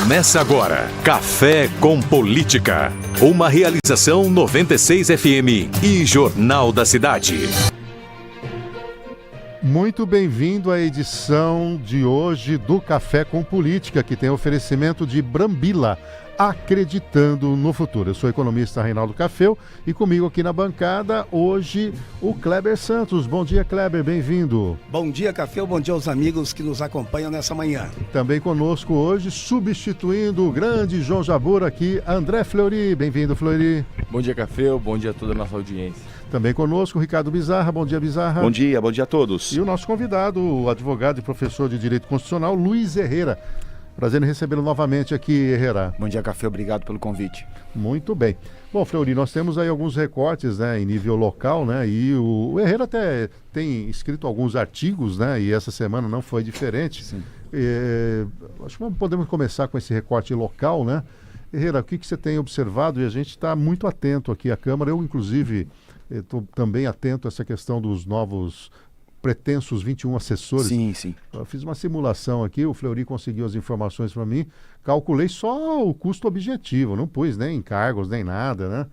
Começa agora, Café com Política. Uma realização 96 FM e Jornal da Cidade. Muito bem-vindo à edição de hoje do Café com Política, que tem oferecimento de Brambila, acreditando no futuro. Eu sou o economista Reinaldo Cafeu e comigo aqui na bancada hoje o Kleber Santos. Bom dia, Kleber, bem-vindo. Bom dia, Cafeu, bom dia aos amigos que nos acompanham nessa manhã. Também conosco hoje, substituindo o grande João Jabur aqui, André Fleury. Bem-vindo, Fleury. Bom dia, Cafeu, bom dia a toda a nossa audiência. Também conosco o Ricardo Bizarra. Bom dia, Bizarra. Bom dia a todos. E o nosso convidado, o advogado e professor de Direito Constitucional, Luiz Herrera. Prazer em recebê-lo novamente aqui, Herrera. Bom dia, Café. Obrigado pelo convite. Muito bem. Bom, Fleury, nós temos aí alguns recortes, né, em nível local, né, e o Herrera até tem escrito alguns artigos, né, e essa semana não foi diferente. Sim. Acho que podemos começar com esse recorte local, né. Herrera, o que você tem observado? E a gente está muito atento aqui à Câmara. Eu, inclusive, estou também atento a essa questão dos novos pretensos 21 assessores. Sim, sim. Eu fiz uma simulação aqui, o Fleury conseguiu as informações para mim, calculei só o custo objetivo, não pus nem encargos, nem nada, né?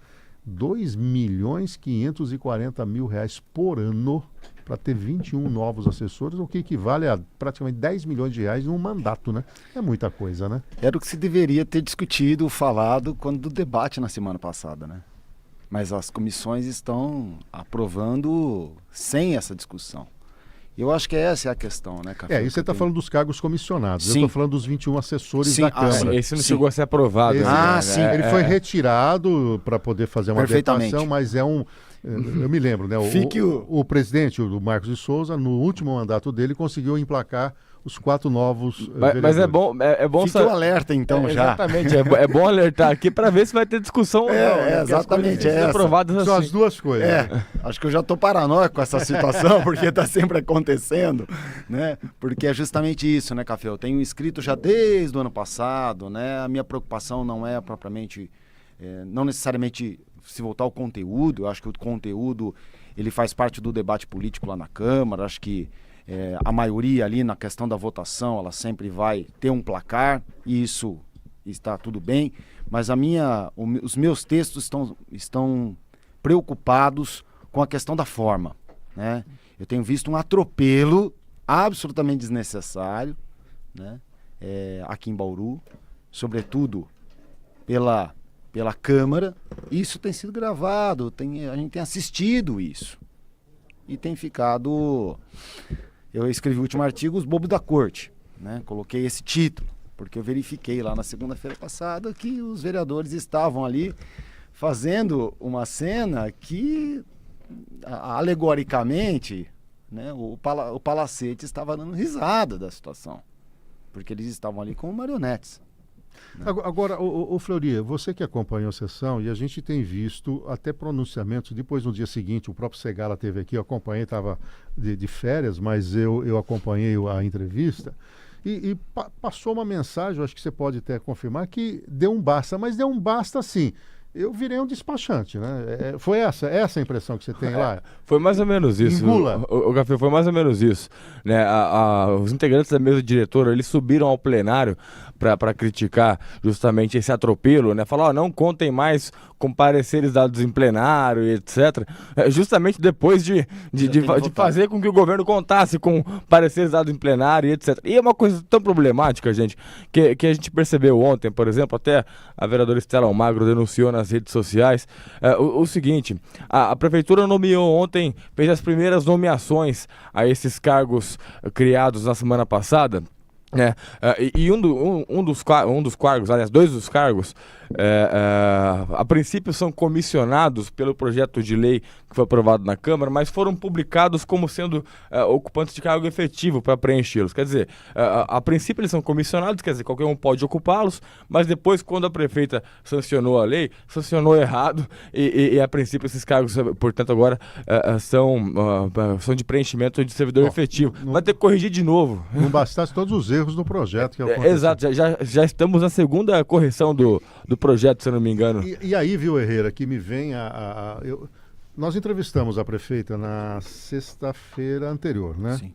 R$2.540.000 por ano para ter 21 novos assessores, o que equivale a praticamente R$10 milhões num mandato, né? É muita coisa, né? Era o que se deveria ter discutido, falado, quando do debate na semana passada, né? Mas as comissões estão aprovando sem essa discussão. Eu acho que essa é a questão, né, Café? Isso você está falando dos cargos comissionados. Sim. Eu estou falando dos 21 assessores Sim. da Câmara. Esse não chegou a ser aprovado. Sim. Ele foi retirado para poder fazer uma adequação, mas é um... Eu me lembro, né? O presidente, o Marcos de Souza, no último mandato dele, conseguiu emplacar os 4 novos vereadores. Mas é bom Fique o alerta, então, já. Exatamente, é bom alertar aqui para ver se vai ter discussão ou não. Né? Exatamente, aprovadas São assim. as duas coisas. Acho que eu já estou paranoico com essa situação, porque está sempre acontecendo, né? Porque é justamente isso, né, Café? Eu tenho escrito já desde o ano passado, né? A minha preocupação não é propriamente, não necessariamente se voltar ao conteúdo. Eu acho que o conteúdo, ele faz parte do debate político lá na Câmara. Acho que a maioria ali na questão da votação, ela sempre vai ter um placar, e isso está tudo bem, mas os meus textos estão preocupados com a questão da forma, né? Eu tenho visto um atropelo absolutamente desnecessário, né? Aqui em Bauru, sobretudo pela Câmara. Isso tem sido gravado, a gente tem assistido isso e tem ficado... Eu escrevi o último artigo, Os Bobos da Corte, né? Coloquei esse título, porque eu verifiquei lá na segunda-feira passada que os vereadores estavam ali fazendo uma cena que, alegoricamente, né, o Palacete estava dando risada da situação, porque eles estavam ali como marionetes. Agora, o Fleury, você que acompanhou a sessão, e a gente tem visto até pronunciamentos, depois no dia seguinte, o próprio Segala esteve aqui, eu acompanhei, estava de férias, mas eu acompanhei a entrevista, e passou uma mensagem, eu acho que você pode até confirmar, que deu um basta, mas deu um basta assim. Eu virei um despachante, né? Foi essa a impressão que você tem lá? Foi mais ou menos isso. Engula. O Café, foi mais ou menos isso, né? Os integrantes da mesa diretora, eles subiram ao plenário para criticar justamente esse atropelo, né? Falar, não contem mais com pareceres dados em plenário e etc. Justamente depois de fazer com que o governo contasse com pareceres dados em plenário e etc. E é uma coisa tão problemática, gente, que a gente percebeu ontem, por exemplo, até a vereadora Estela Almagro denunciou nas redes sociais, o seguinte: a prefeitura nomeou ontem, fez as primeiras nomeações a esses cargos criados na semana passada, né? E um dos cargos, aliás, 2 dos cargos, a princípio são comissionados pelo projeto de lei que foi aprovado na Câmara, mas foram publicados como sendo ocupantes de cargo efetivo para preenchê-los. Quer dizer, a princípio eles são comissionados, quer dizer, qualquer um pode ocupá-los, mas depois, quando a prefeita sancionou a lei, sancionou errado e a princípio esses cargos, portanto, agora são de preenchimento de servidor efetivo. Vai ter que corrigir de novo. Não bastasse todos os erros do projeto que exato, já estamos na segunda correção do projeto, se eu não me engano. E aí, viu, Herrera, que me vem nós entrevistamos a prefeita na sexta-feira anterior, né? Sim.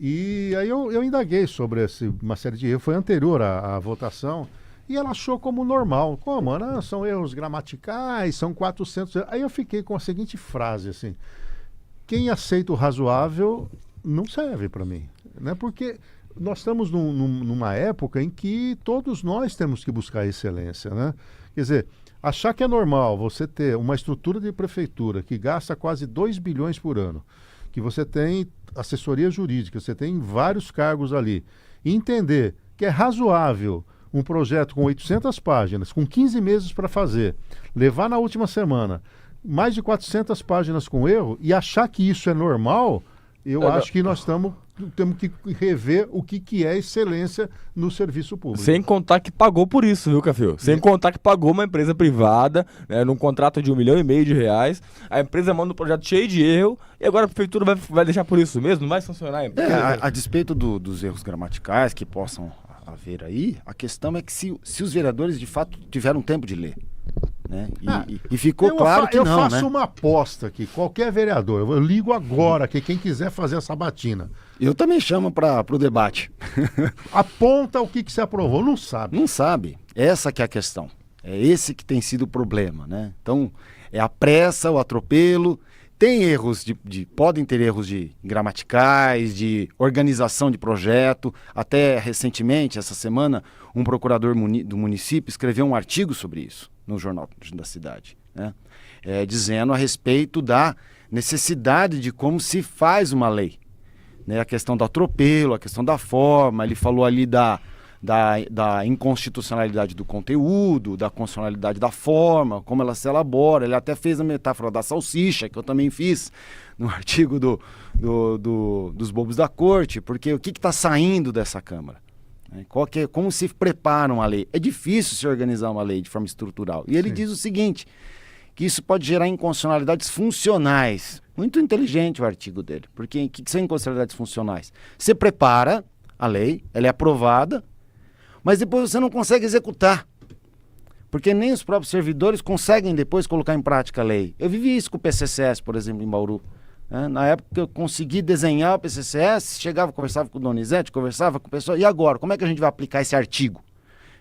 E aí eu indaguei sobre uma série de erros, foi anterior à votação, e ela achou como normal. Como? Não, são erros gramaticais, são 400 erros. Aí eu fiquei com a seguinte frase, assim, quem aceita o razoável não serve para mim, né? Porque nós estamos numa época em que todos nós temos que buscar excelência, né? Quer dizer, achar que é normal você ter uma estrutura de prefeitura que gasta quase 2 bilhões por ano, que você tem assessoria jurídica, você tem vários cargos ali, e entender que é razoável um projeto com 800 páginas, com 15 meses para fazer, levar na última semana mais de 400 páginas com erro e achar que isso é normal, eu acho que nós temos que rever o que é excelência no serviço público. Sem contar que pagou por isso, viu, Cafio? Sem contar que pagou uma empresa privada, né, num contrato de R$1,5 milhão, a empresa manda um projeto cheio de erro e agora a prefeitura vai deixar por isso mesmo? Não vai funcionar a empresa? A despeito dos erros gramaticais que possam haver aí, a questão é que se os vereadores de fato tiveram tempo de ler, né? E ficou claro que não, né? Eu faço uma aposta aqui, qualquer vereador, eu ligo agora que quem quiser fazer essa sabatina. Eu também chamo para o debate. Aponta o que se aprovou, não sabe. Não sabe, essa que é a questão, é esse que tem sido o problema, né? Então, é a pressa, o atropelo. Tem erros podem ter erros de gramaticais, de organização de projeto. Até recentemente, essa semana, um procurador do município escreveu um artigo sobre isso no Jornal da Cidade, né? Dizendo a respeito da necessidade de como se faz uma lei, né? A questão do atropelo, a questão da forma. Ele falou ali da inconstitucionalidade do conteúdo, da constitucionalidade da forma, como ela se elabora. Ele até fez a metáfora da salsicha, que eu também fiz no artigo dos bobos da corte, porque o que está saindo dessa Câmara? Como se prepara uma lei? É difícil se organizar uma lei de forma estrutural. E ele diz o seguinte, que isso pode gerar inconstitucionalidades funcionais. Muito inteligente o artigo dele, porque o que são inconstitucionalidades funcionais? Você prepara a lei, ela é aprovada, mas depois você não consegue executar, porque nem os próprios servidores conseguem depois colocar em prática a lei. Eu vivi isso com o PCCS, por exemplo, em Bauru. Na época que eu consegui desenhar o PCCS, chegava, conversava com o Donizete, conversava com o pessoal, e agora, como é que a gente vai aplicar esse artigo?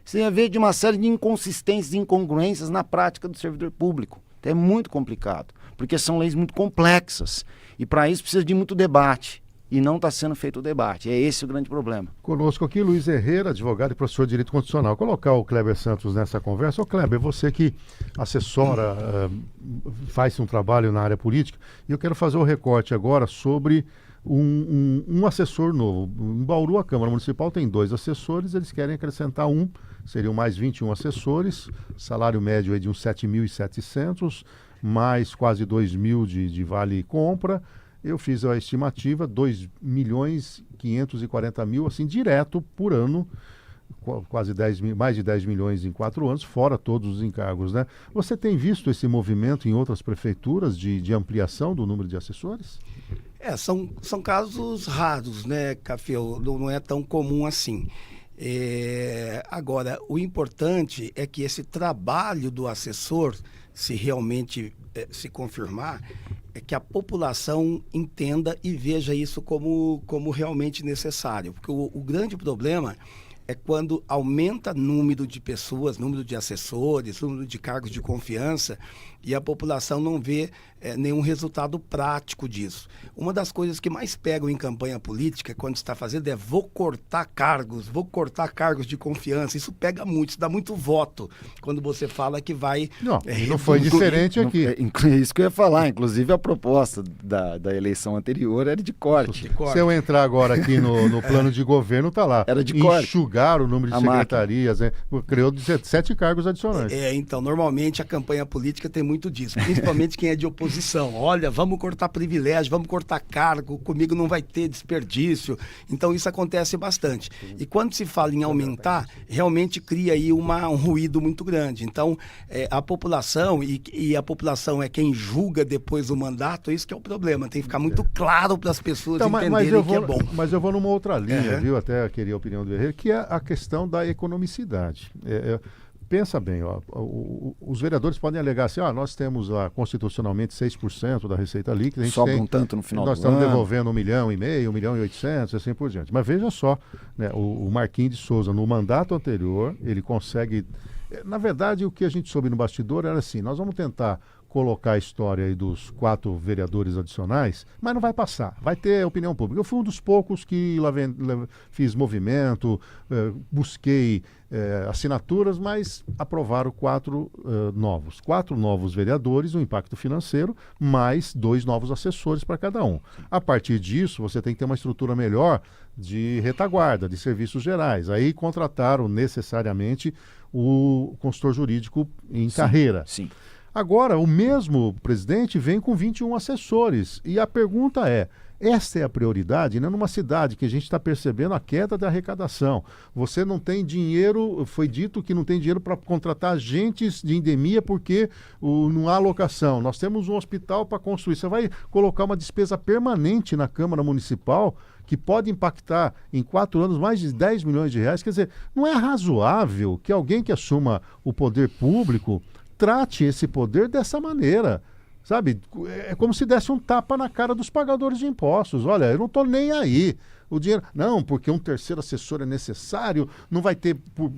Você ia ver de uma série de inconsistências e incongruências na prática do servidor público. Então é muito complicado, porque são leis muito complexas, e para isso precisa de muito debate. E não está sendo feito o debate. É esse o grande problema. Conosco aqui, Luiz Herrera, advogado e professor de Direito Constitucional. Vou colocar o Kleber Santos nessa conversa. Ô Kleber, você que assessora, faz um trabalho na área política, e eu quero fazer o recorte agora sobre um assessor novo. Em Bauru, a Câmara Municipal tem 2 assessores, eles querem acrescentar seriam mais 21 assessores, salário médio é de uns 7.700, mais quase 2.000 de vale-compra. Eu fiz a estimativa, 2.540.000, assim, direto por ano, quase mais de 10 milhões em 4 anos, fora todos os encargos, né? Você tem visto esse movimento em outras prefeituras de ampliação do número de assessores? São casos raros, né, Cafeu? Não é tão comum assim. Agora, o importante é que esse trabalho do assessor, se realmente se confirmar, é que a população entenda e veja isso como realmente necessário. Porque o grande problema é quando aumenta o número de pessoas, número de assessores, número de cargos de confiança, e a população não vê nenhum resultado prático disso. Uma das coisas que mais pegam em campanha política, quando está fazendo, é vou cortar cargos de confiança. Isso pega muito, isso dá muito voto, quando você fala que vai... Não foi diferente aqui. Isso que eu ia falar, inclusive a proposta da eleição anterior era de corte. Se eu entrar agora aqui no plano de governo, está lá. Era de corte. Enxugar o número de secretarias, né? Criou 17 cargos adicionais. Então, normalmente a campanha política tem muito disso, principalmente quem é de oposição. Olha, vamos cortar privilégio, vamos cortar cargo, comigo não vai ter desperdício. Então isso acontece bastante. E quando se fala em aumentar, realmente cria aí um ruído muito grande. Então a população, e a população é quem julga depois o mandato, isso que é o problema. Tem que ficar muito claro para as pessoas entenderem que é bom. Mas eu vou numa outra linha, viu? Até queria a opinião do Herrera, que é a questão da economicidade. pensa bem, ó, os vereadores podem alegar assim, nós temos lá constitucionalmente 6% da receita líquida, a gente sobra tem, um tanto no final nós do ano. estamos devolvendo 1,5 milhão, 1,8 milhão, assim por diante. Mas veja só, né, o Marquinhos de Souza, no mandato anterior, ele consegue... Na verdade, o que a gente soube no bastidor era assim, nós vamos tentar colocar a história aí dos 4 vereadores adicionais, mas não vai passar, vai ter opinião pública. Eu fui um dos poucos que fiz movimento, busquei assinaturas, mas aprovaram 4 novos. 4 novos vereadores, um impacto financeiro, mais 2 novos assessores para cada um. A partir disso, você tem que ter uma estrutura melhor de retaguarda, de serviços gerais. Aí contrataram necessariamente o consultor jurídico em carreira. Sim. Agora, o mesmo presidente vem com 21 assessores. E a pergunta é, esta é a prioridade, né? Numa cidade que a gente está percebendo a queda da arrecadação. Você não tem dinheiro, foi dito que não tem dinheiro para contratar agentes de endemia porque não há alocação. Nós temos um hospital para construir. Você vai colocar uma despesa permanente na Câmara Municipal que pode impactar em 4 anos mais de 10 milhões de reais. Quer dizer, não é razoável que alguém que assuma o poder público trate esse poder dessa maneira, sabe? É como se desse um tapa na cara dos pagadores de impostos. Olha, eu não estou nem aí. O dinheiro... Não, porque um terceiro assessor é necessário, não vai ter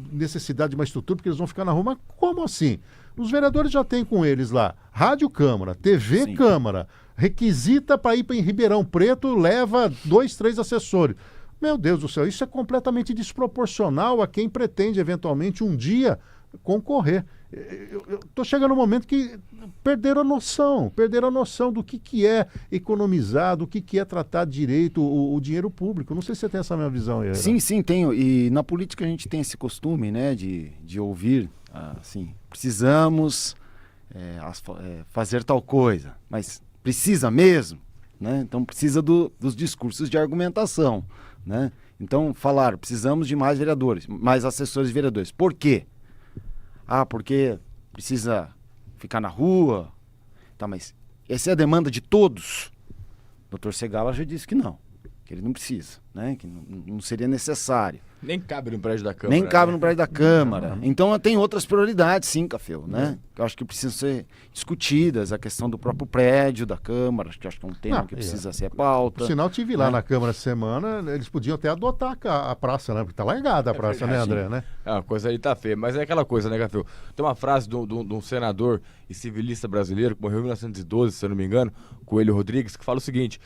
necessidade de uma estrutura, porque eles vão ficar na rua. Mas como assim? Os vereadores já têm com eles lá Rádio Câmara, TV Sim. Câmara, requisita para ir para Ribeirão Preto, leva 2, 3 assessores. Meu Deus do céu, isso é completamente desproporcional a quem pretende eventualmente um dia concorrer. Eu estou chegando no momento que perderam a noção do que é economizar, do que é tratar direito o dinheiro público. Não sei se você tem essa mesma visão aí. Sim, tenho. E na política a gente tem esse costume, né, de ouvir, assim, precisamos fazer tal coisa, mas precisa mesmo, né? Então precisa dos discursos de argumentação, né? Então falar, precisamos de mais vereadores, mais assessores de vereadores. Por quê? Porque precisa ficar na rua. Tá, mas essa é a demanda de todos? O Dr. Segala já disse que não, que ele não precisa, né? Que não seria necessário. Nem cabe no prédio da Câmara. Nem cabe né? no prédio da Câmara. Então tem outras prioridades, sim, Cafeu, né? Que eu acho que precisam ser discutidas. A questão do próprio prédio da Câmara, que eu acho que é um tema que precisa ser pauta. Por sinal, eu estive lá na Câmara essa semana, eles podiam até adotar a praça, né? Porque tá largada a praça, né, André? Né? A coisa ali tá feia, mas é aquela coisa, né, Café? Tem uma frase de um senador e civilista brasileiro que morreu em 1912, se eu não me engano, Coelho Rodrigues, que fala o seguinte: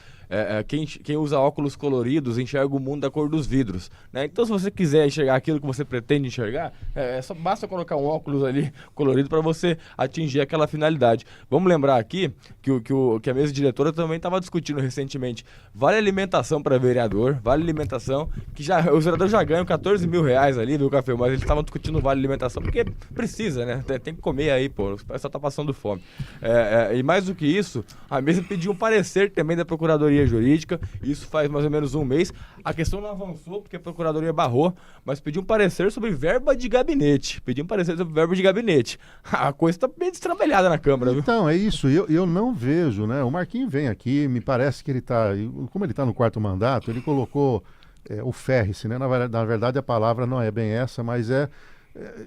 quem usa óculos coloridos enxerga o mundo da cor dos vidros, né? Então, se você quiser enxergar aquilo que você pretende enxergar, só basta colocar um óculos ali colorido para você atingir aquela finalidade. Vamos lembrar aqui que a mesa diretora também estava discutindo recentemente vale alimentação para vereador, vale alimentação, que os vereadores já ganham 14 mil reais ali, viu, Café? Mas eles estavam discutindo vale alimentação porque precisa, né? Tem que comer aí, pô, o pessoal tá passando fome. E mais do que isso, a mesa pediu um parecer também da Procuradoria Jurídica, isso faz mais ou menos um mês. A questão não avançou porque a Procuradoria barrou, mas pediu um parecer sobre verba de gabinete. A coisa tá bem destrambelhada na Câmara, viu? Então, é isso. Eu não vejo, né? O Marquinhos vem aqui, me parece que ele tá... Como ele está no 4º mandato, ele colocou o férrice, né? Na verdade, a palavra não é bem essa, mas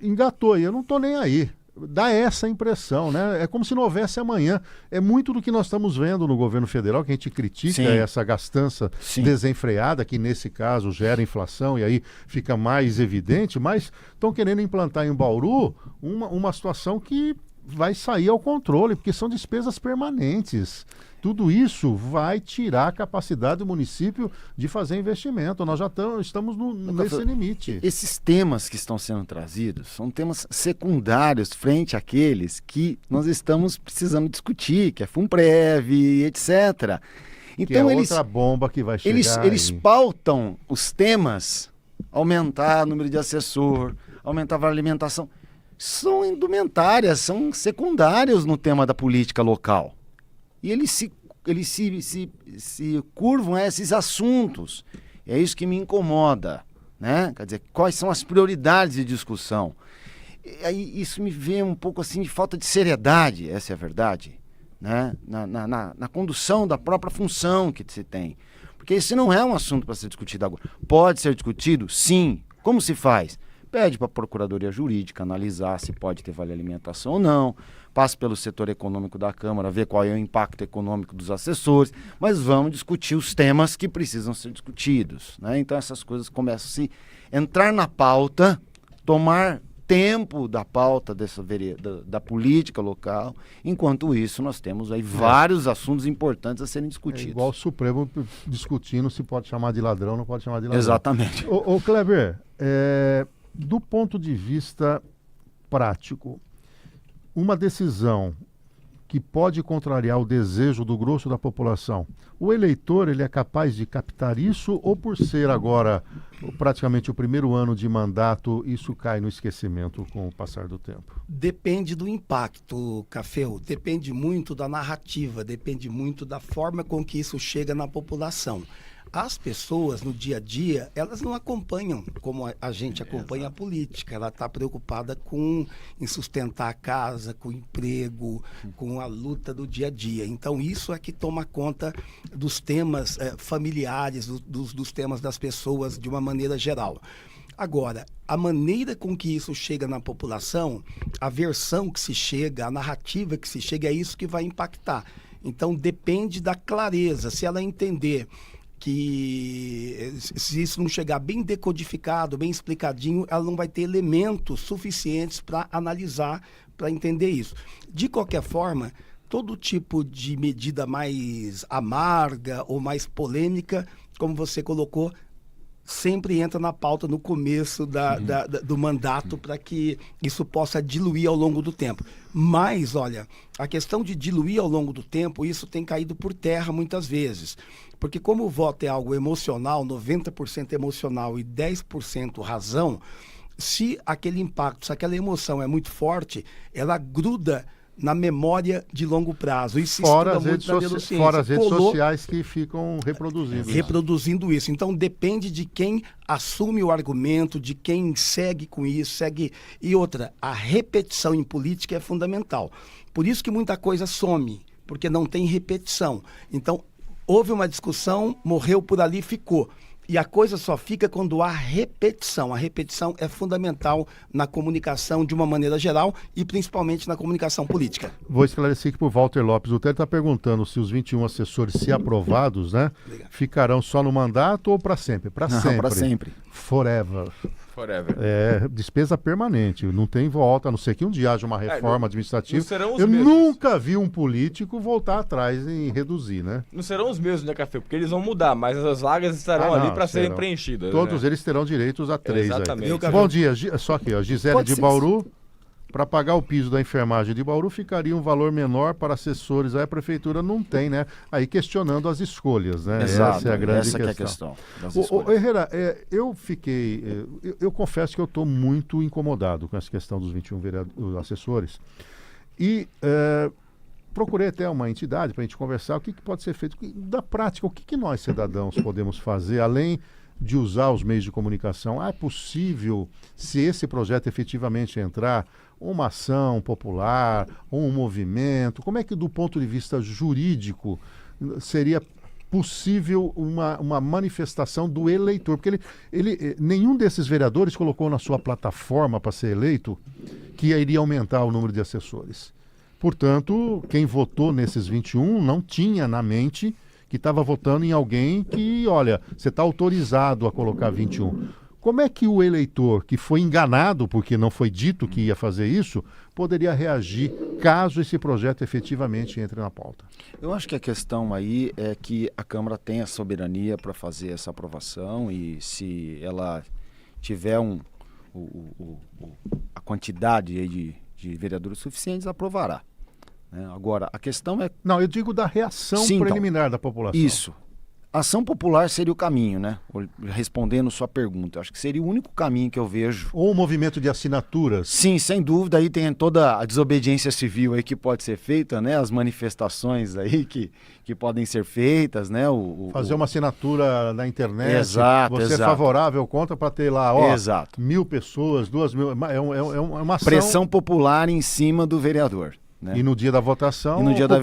engatou. E eu não tô nem aí. Dá essa impressão, né? É como se não houvesse amanhã. É muito do que nós estamos vendo no governo federal, que a gente critica. Sim. Essa gastança desenfreada, que nesse caso gera inflação e aí fica mais evidente, mas estão querendo implantar em Bauru uma situação que vai sair ao controle, porque são despesas permanentes. Tudo isso vai tirar a capacidade do município de fazer investimento. Nós já estamos nesse limite. Esses temas que estão sendo trazidos são temas secundários frente àqueles que nós estamos precisando discutir, que é FUNPREV, etc. Então, que é outra bomba que vai chegar. Eles pautam os temas, aumentar o número de assessor, aumentar a alimentação. São indumentárias, são secundários no tema da política local. E eles se curvam a esses assuntos. É isso que me incomoda, né? Quer dizer, quais são as prioridades de discussão? E aí isso me vê um pouco assim de falta de seriedade, essa é a verdade, né? Na condução da própria função que se tem. Porque esse não é um assunto para ser discutido agora. Pode ser discutido? Sim. Como se faz? pede para a Procuradoria Jurídica analisar se pode ter vale alimentação ou não, passa pelo setor econômico da Câmara, ver qual é o impacto econômico dos assessores, mas vamos discutir os temas que precisam ser discutidos, né? Então essas coisas começam a se entrar na pauta, tomar tempo da pauta da política local. Enquanto isso, nós temos aí vários assuntos importantes a serem discutidos. É igual o Supremo discutindo se pode chamar de ladrão ou não pode chamar de ladrão. Exatamente. Ô Kleber, do ponto de vista prático, uma decisão que pode contrariar o desejo do grosso da população, o eleitor ele é capaz de captar isso ou por ser agora praticamente o primeiro ano de mandato, isso cai no esquecimento com o passar do tempo? Depende do impacto, Cafeu, depende muito da narrativa, depende muito da forma com que isso chega na população. As pessoas, no dia a dia, elas não acompanham como a gente acompanha a política. Ela está preocupada em sustentar a casa, com o emprego, com a luta do dia a dia. Então, isso é que toma conta dos temas familiares, dos temas das pessoas de uma maneira geral. Agora, a maneira com que isso chega na população, a versão que se chega, a narrativa que se chega, é isso que vai impactar. Então, depende da clareza. Se ela entender que se isso não chegar bem decodificado, bem explicadinho, ela não vai ter elementos suficientes para analisar, para entender isso. De qualquer forma, todo tipo de medida mais amarga ou mais polêmica, como você colocou, sempre entra na pauta no começo do mandato para que isso possa diluir ao longo do tempo. Mas, olha, a questão de diluir ao longo do tempo, isso tem caído por terra muitas vezes. Porque como o voto é algo emocional, 90% emocional e 10% razão, se aquele impacto, se aquela emoção é muito forte, ela gruda na memória de longo prazo. Isso fora as redes sociais que ficam reproduzindo isso. Então depende de quem assume o argumento, de quem segue com isso, E outra, a repetição em política é fundamental. Por isso que muita coisa some, porque não tem repetição. Então, houve uma discussão, morreu por ali, ficou. E a coisa só fica quando há repetição. A repetição é fundamental na comunicação de uma maneira geral e principalmente na comunicação política. Vou esclarecer aqui para o Walter Lopes. O Télio está perguntando se os 21 assessores, se aprovados, né, ficarão só no mandato ou para sempre? Para sempre. Para sempre. Forever. Forever. Despesa permanente, não tem volta, a não ser que um dia haja uma reforma administrativa. Não serão os Eu mesmos. nunca vi um político voltar atrás em reduzir, né? Não serão os mesmos, né, Café? Porque eles vão mudar, mas as vagas estarão ali para serem preenchidas. Todos né? eles terão direitos a 3. Exatamente. Aí. Bom dia, só aqui, ó, Gisele Pode de ser Bauru. Para pagar o piso da enfermagem de Bauru, ficaria um valor menor para assessores. Aí a prefeitura não tem, né? Aí questionando as escolhas, né? Exato, essa é a grande essa questão. Que é a questão. Herrera, eu confesso que eu estou muito incomodado com essa questão dos 21 assessores. E procurei até uma entidade para a gente conversar o que pode ser feito. Da prática, o que nós, cidadãos, podemos fazer, além de usar os meios de comunicação? É possível, se esse projeto efetivamente entrar, uma ação popular, ou um movimento? Como é que, do ponto de vista jurídico, seria possível uma manifestação do eleitor? Porque nenhum desses vereadores colocou na sua plataforma para ser eleito que iria aumentar o número de assessores. Portanto, quem votou nesses 21 não tinha na mente que estava votando em alguém que, olha, você está autorizado a colocar 21. Como é que o eleitor, que foi enganado porque não foi dito que ia fazer isso, poderia reagir caso esse projeto efetivamente entre na pauta? Eu acho que a questão aí é que a Câmara tem a soberania para fazer essa aprovação e se ela tiver a quantidade aí de vereadores suficientes, aprovará. Agora, a questão é... Não, eu digo da reação preliminar da população. Isso. Ação popular seria o caminho, né? Respondendo sua pergunta. Acho que seria o único caminho que eu vejo. Ou um movimento de assinaturas. Sim, sem dúvida. Aí tem toda a desobediência civil aí que pode ser feita, né? As manifestações aí que podem ser feitas, né? Fazer uma assinatura na internet. Exato, Você é favorável ou contra para ter lá, 1.000 pessoas, 2.000... É uma ação... Pressão popular em cima do vereador. né? E no dia da votação, E no dia da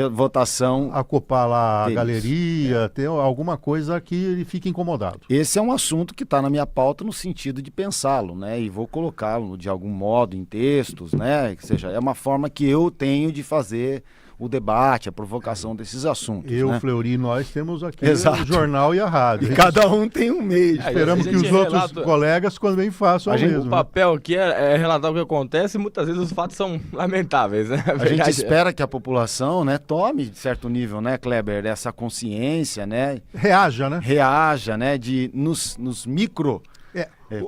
votação, ocupar lá a Isso. galeria, ter alguma coisa que ele fique incomodado. esse é um assunto que está na minha pauta no sentido de pensá-lo, né? E vou colocá-lo de algum modo em textos, né? Que seja, é uma forma que eu tenho de fazer o debate, a provocação desses assuntos. Eu, né? Fleury e nós temos aqui Exato. o jornal e a rádio. E cada um tem um meio. Esperamos a que os gente outros relata- colegas também façam o mesmo. O papel aqui é relatar o que acontece e muitas vezes os fatos são lamentáveis, né? A gente espera que a população, né, tome, de certo nível, né, Kleber, essa consciência, né, Reaja, né? reaja, né, de nos micro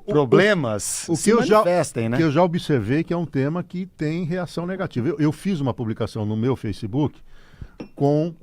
problemas o se que eu já- manifestem, né? Que eu já observei que é um tema que tem reação negativa. Eu fiz uma publicação no meu Facebook com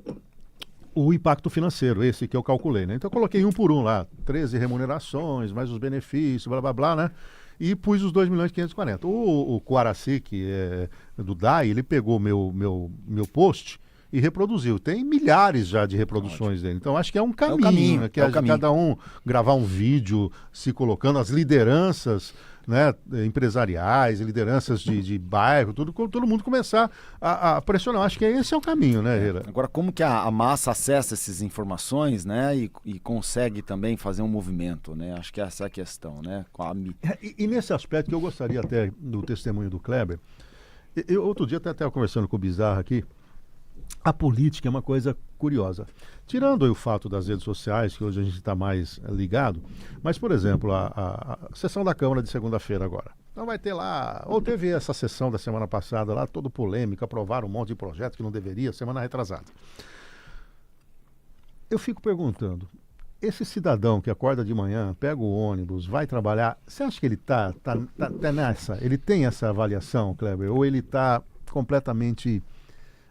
o impacto financeiro, esse que eu calculei, né? Então eu coloquei um por um lá, 13 remunerações, mais os benefícios, blá blá blá, né? E pus os 2.540.000. O Coaraci, que é do DAI, ele pegou meu post e reproduziu. Tem milhares já de reproduções dele. Então acho que é um caminho, caminho, né? Que é o caminho. cada um gravar um vídeo se colocando, as lideranças, né, empresariais, lideranças de bairro, todo mundo começar a pressionar. Acho que esse é o caminho, né, Herrera? Agora, como que a massa acessa essas informações, né, e consegue também fazer um movimento, né? Acho que essa é a questão, né? E nesse aspecto que eu gostaria até do testemunho do Kleber, outro dia até conversando com o Bizarro aqui, a política é uma coisa curiosa. Tirando aí o fato das redes sociais, que hoje a gente está mais ligado, mas, por exemplo, a sessão da Câmara de segunda-feira agora. Então vai ter lá, ou teve essa sessão da semana passada lá, toda polêmica, aprovaram um monte de projeto que não deveria, semana retrasada. Eu fico perguntando, esse cidadão que acorda de manhã, pega o ônibus, vai trabalhar, você acha que ele tá nessa? Ele tem essa avaliação, Kleber? Ou ele está completamente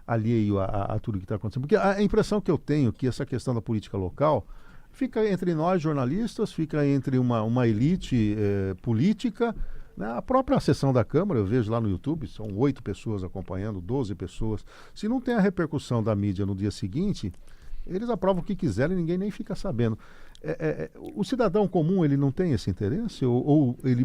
alheio a tudo que está acontecendo? Porque a impressão que eu tenho é que essa questão da política local fica entre nós jornalistas, fica entre uma elite política, né? A própria sessão da Câmara, eu vejo lá no YouTube, são 8 pessoas acompanhando, 12 pessoas. Se não tem a repercussão da mídia no dia seguinte, eles aprovam o que quiserem e ninguém nem fica sabendo. O cidadão comum, ele não tem esse interesse? Ou ele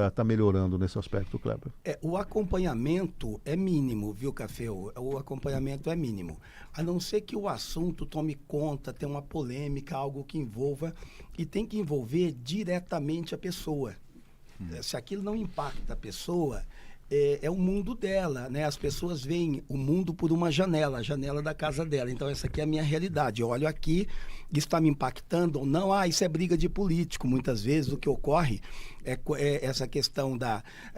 está melhorando nesse aspecto, Kleber? O acompanhamento é mínimo, viu, Café? O acompanhamento é mínimo. A não ser que o assunto tome conta, tenha uma polêmica, algo que envolva, e tem que envolver diretamente a pessoa. Se aquilo não impacta a pessoa, é o mundo dela, né? As pessoas veem o mundo por uma janela, a janela da casa dela. Então, essa aqui é a minha realidade. Eu olho aqui, isso está me impactando ou não? Isso é briga de político. Muitas vezes o que ocorre é essa questão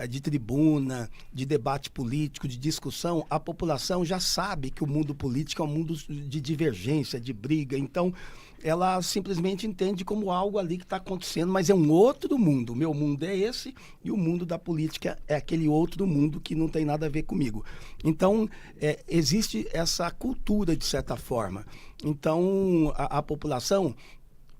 de tribuna, de debate político, de discussão. A população já sabe que o mundo político é um mundo de divergência, de briga. Então, ela simplesmente entende como algo ali que está acontecendo, mas é um outro mundo. O meu mundo é esse e o mundo da política é aquele outro mundo que não tem nada a ver comigo. Então, existe essa cultura, de certa forma. Então, a população,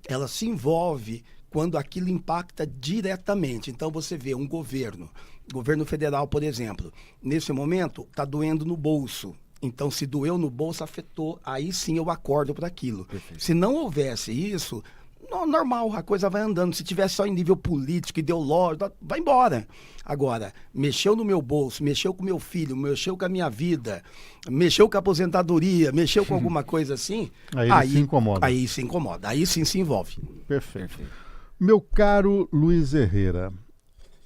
ela se envolve quando aquilo impacta diretamente. Então, você vê um governo federal, por exemplo, nesse momento, está doendo no bolso. Então, se doeu no bolso, afetou, aí sim eu acordo para aquilo. Perfeito. Se não houvesse isso, normal, a coisa vai andando. Se tivesse só em nível político, ideológico, vai embora. Agora, mexeu no meu bolso, mexeu com meu filho, mexeu com a minha vida, mexeu com a aposentadoria, mexeu com alguma coisa assim, aí se incomoda. Aí se incomoda, aí sim se envolve. Perfeito. Meu caro Luiz Herrera,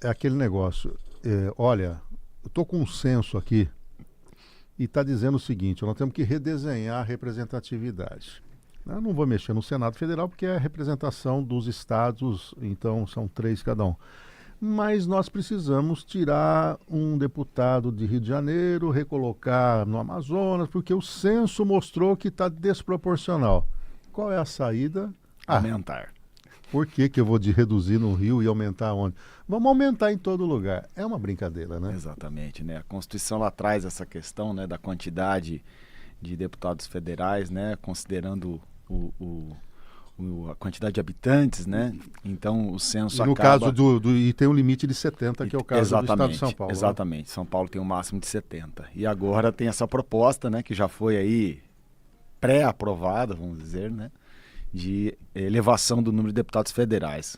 é aquele negócio, olha, eu estou com um censo aqui, e está dizendo o seguinte, nós temos que redesenhar a representatividade. Eu não vou mexer no Senado Federal porque é a representação dos estados, então são 3 cada um. Mas nós precisamos tirar um deputado de Rio de Janeiro, recolocar no Amazonas, porque o censo mostrou que está desproporcional. Qual é a saída? Aumentar. Por que eu vou reduzir no Rio e aumentar onde? Vamos aumentar em todo lugar. É uma brincadeira, né? Exatamente, né? A Constituição lá traz essa questão, né, da quantidade de deputados federais, né, considerando a quantidade de habitantes, né? Então o censo no acaba... caso e tem um limite de 70, que é o caso do estado de São Paulo. Exatamente, né? São Paulo tem um máximo de 70. E agora tem essa proposta, né, que já foi aí pré-aprovada, vamos dizer, né, de elevação do número de deputados federais.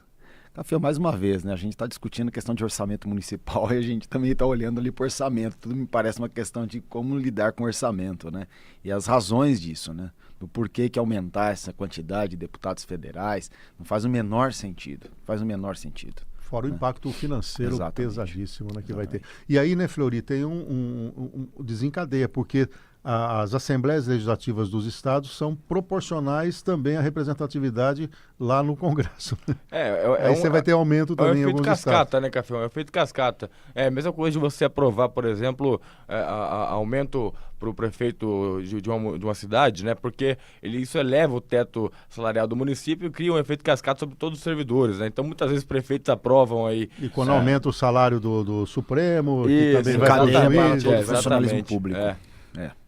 Café, mais uma vez, né? A gente está discutindo a questão de orçamento municipal e a gente também está olhando ali para o orçamento. Tudo me parece uma questão de como lidar com o orçamento, né? E as razões disso, né? Do porquê que aumentar essa quantidade de deputados federais não faz o menor sentido. Faz o menor sentido. Fora o impacto financeiro Exatamente. pesadíssimo, né, que vai ter. E aí, né, Fleury, tem um desencadeia, porque as assembleias legislativas dos estados são proporcionais também à representatividade lá no Congresso. Aí você vai ter aumento também em alguns estados. É um efeito cascata, né, Café? É um efeito cascata. É a mesma coisa de você aprovar, por exemplo, aumento para o prefeito de uma cidade, né? Porque isso eleva o teto salarial do município e cria um efeito cascata sobre todos os servidores, né? Então, muitas vezes, prefeitos aprovam aí... E quando aumenta o salário do Supremo, que Isso, também vai para o juiz. todo o funcionalismo público.